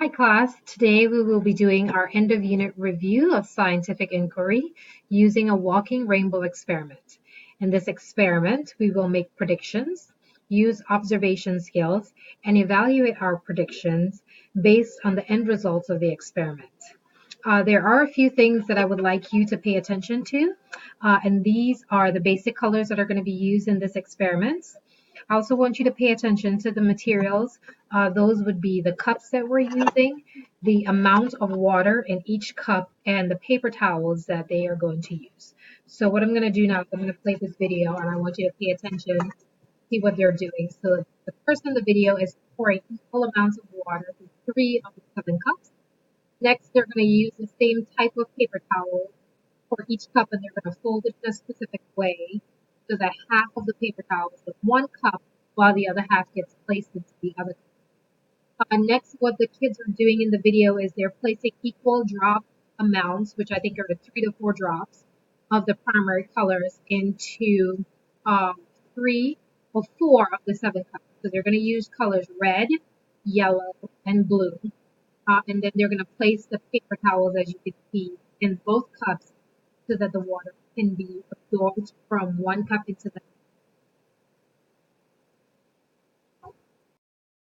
Hi class, today we will be doing our end of unit review of scientific inquiry using a walking rainbow experiment. In this experiment, we will make predictions, use observation skills, and evaluate our predictions based on the end results of the experiment. There are a few things that I would like you to pay attention to, and these are the basic colors that are going to be used in this experiment. I also want you to pay attention to the materials. Those would be the cups that we're using, the amount of water in each cup, and the paper towels that they are going to use. So what I'm going to do now is I'm going to play this video, and I want you to pay attention, see what they're doing. So the person in the video is pouring equal amounts of water in 3 of the 7 cups. Next, they're going to use the same type of paper towel for each cup, and they're going to fold it in a specific way so that half of the paper towel is in one cup while the other half gets placed into the other cup. Next, what the kids are doing in the video is they're placing equal drop amounts, which I think are the 3 to 4 drops of the primary colors into um, 3 or 4 of the 7 cups. So they're going to use colors red, yellow, and blue. And then they're going to place the paper towels, as you can see, in both cups so that the water can be absorbed from one cup into the